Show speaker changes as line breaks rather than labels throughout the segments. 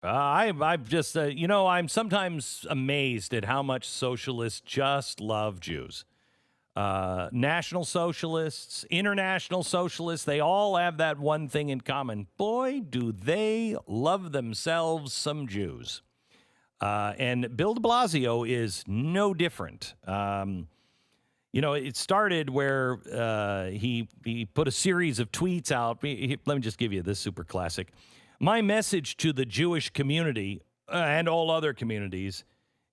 I've just, I'm sometimes amazed at how much socialists just love Jews. National socialists, international socialists, they all have that one thing in common. Boy, do they love themselves some Jews. And Bill de Blasio is no different. It started where he put a series of tweets out. Let me just give you this super classic. My message to the Jewish community and all other communities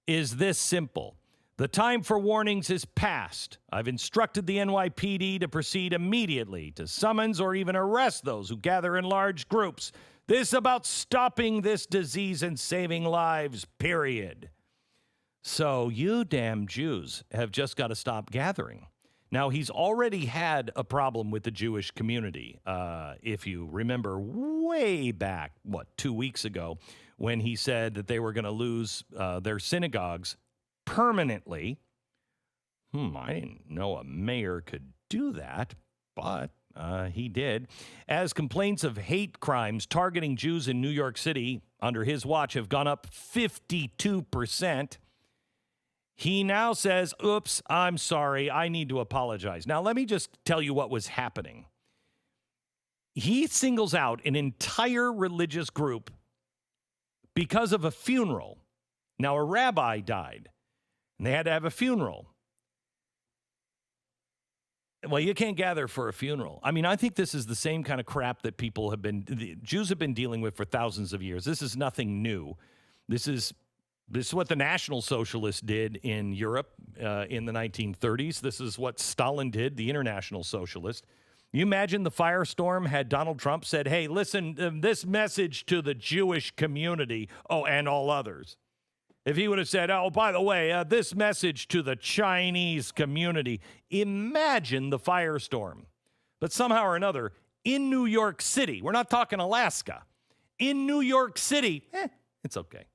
is this simple. The time for warnings is past. I've instructed the NYPD to proceed immediately to summons or even arrest those who gather in large groups. This is about stopping this disease and saving lives, period. So you damn Jews have just got to stop gathering. Now, he's already had a problem with the Jewish community. If you remember way back, 2 weeks ago, when he said that they were going to lose their synagogues permanently. I didn't know a mayor could do that, but he did. As complaints of hate crimes targeting Jews in New York City under his watch have gone up 52%, he now says, oops, I'm sorry, I need to apologize. Now, let me just tell you what was happening. He singles out an entire religious group because of a funeral. Now, a rabbi died, and they had to have a funeral. Well, you can't gather for a funeral. I mean, I think this is the same kind of crap that the Jews have been dealing with for thousands of years. This is nothing new. This is what the National Socialists did in Europe in the 1930s. This is what Stalin did, the International Socialist. You imagine the firestorm had Donald Trump said, hey, listen, this message to the Jewish community, and all others. If he would have said, oh, by the way, this message to the Chinese community, imagine the firestorm. But somehow or another, in New York City, we're not talking Alaska, in New York City, it's okay.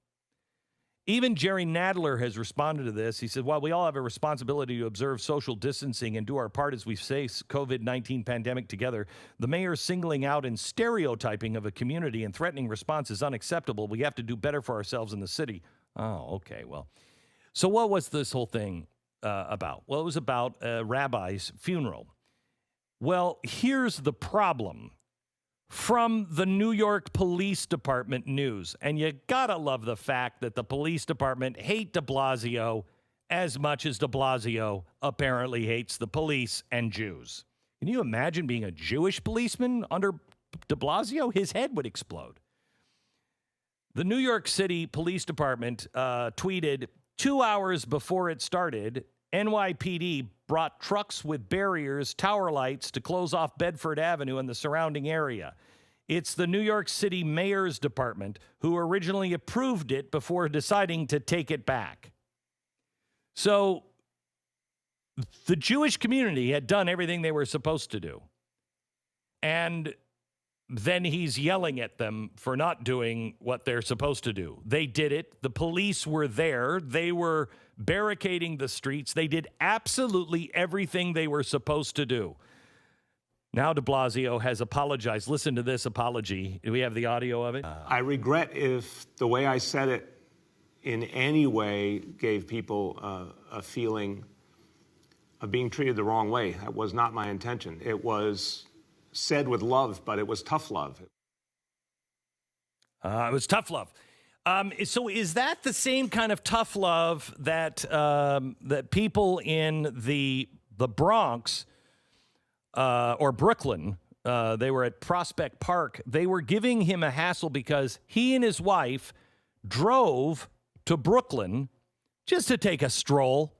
Even Jerry Nadler has responded to this. He said, while we all have a responsibility to observe social distancing and do our part as we face COVID-19 pandemic together, the mayor singling out and stereotyping of a community and threatening response is unacceptable. We have to do better for ourselves in the city. Oh, okay. Well, so what was this whole thing about? Well, it was about a rabbi's funeral. Well, here's the problem. From the New York Police Department news, and you gotta love the fact that the police department hate de Blasio as much as de Blasio apparently hates the police and Jews. Can you imagine being a Jewish policeman under de Blasio? His head would explode. The New York City Police Department tweeted 2 hours before it started, NYPD brought trucks with barriers, tower lights to close off Bedford Avenue and the surrounding area. It's the New York City Mayor's Department who originally approved it before deciding to take it back. So the Jewish community had done everything they were supposed to do. And then he's yelling at them for not doing what they're supposed to do. They did it. The police were there. They were barricading the streets. They did absolutely everything they were supposed to do. Now de Blasio has apologized. Listen to this apology. Do we have the audio of it?
I regret if the way I said it in any way gave people a feeling of being treated the wrong way. That was not my intention. It was said with love, but it was tough love.
It was tough love. So is that the same kind of tough love that that people in the Bronx or Brooklyn, they were at Prospect Park, they were giving him a hassle because he and his wife drove to Brooklyn just to take a stroll,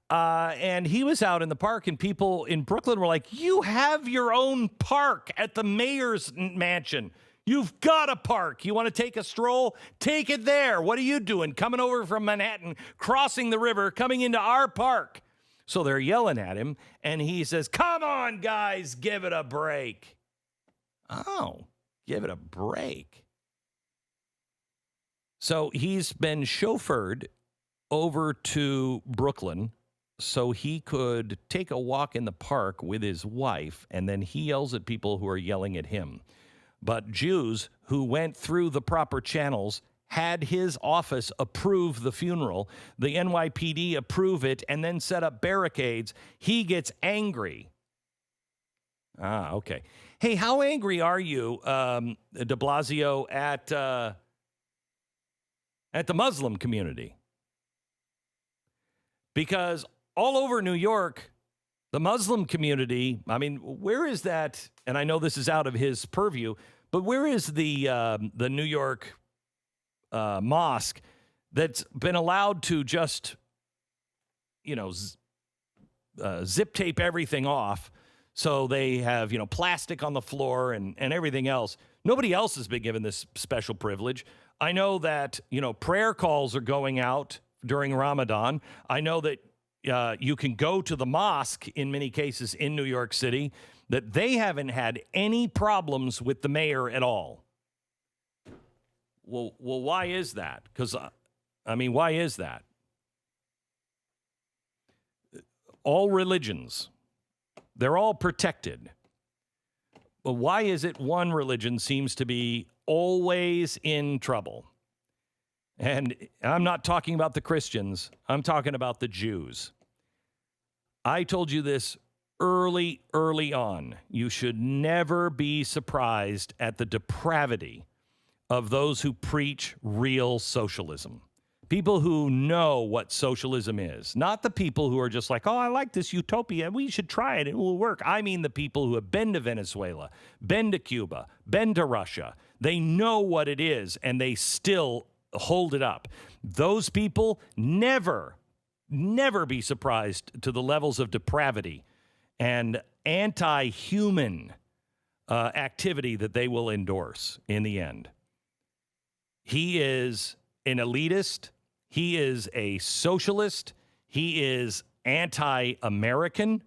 and he was out in the park, and people in Brooklyn were like, you have your own park at the mayor's mansion. You've got a park. You want to take a stroll? Take it there. What are you doing? Coming over from Manhattan, crossing the river, coming into our park. So they're yelling at him, and he says, come on, guys, give it a break. Oh, give it a break. So he's been chauffeured over to Brooklyn so he could take a walk in the park with his wife, and then he yells at people who are yelling at him. but Jews who went through the proper channels had his office approve the funeral, the NYPD approve it, and then set up barricades. He gets angry. Okay. Hey, how angry are you, de Blasio, at the Muslim community? Because all over New York, the Muslim community, I mean, where is that? And I know this is out of his purview, but where is the New York mosque that's been allowed to just, zip tape everything off so they have, plastic on the floor and everything else? Nobody else has been given this special privilege. I know that, prayer calls are going out during Ramadan. I know that you can go to the mosque in many cases in New York City, that they haven't had any problems with the mayor at all. Well, why is that? Because, why is that? All religions, they're all protected. But why is it one religion seems to be always in trouble? And I'm not talking about the Christians. I'm talking about the Jews. I told you this early on. You should never be surprised at the depravity of those who preach real socialism. People who know what socialism is. Not the people who are just like, oh, I like this utopia. We should try it. It will work. I mean the people who have been to Venezuela, been to Cuba, been to Russia. They know what it is, and they still hold it up. Those people never be surprised to the levels of depravity and anti-human activity that they will endorse in the end. He is an elitist. He is a socialist. He is anti-American.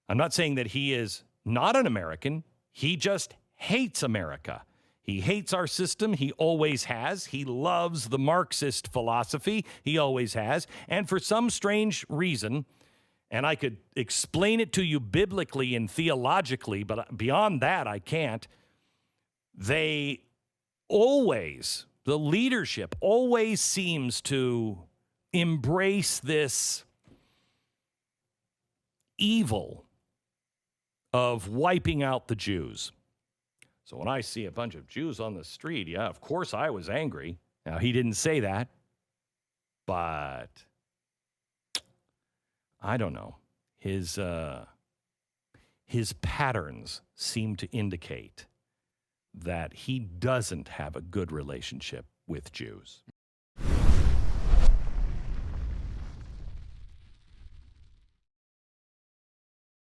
I'm not saying that he is not an American. He just hates America. He hates our system. He always has. He loves the Marxist philosophy. He always has. And for some strange reason, and I could explain it to you biblically and theologically, but beyond that, I can't. The leadership always seems to embrace this evil of wiping out the Jews. So when I see a bunch of Jews on the street, yeah, of course I was angry. Now, he didn't say that, but I don't know. His patterns seem to indicate that he doesn't have a good relationship with Jews.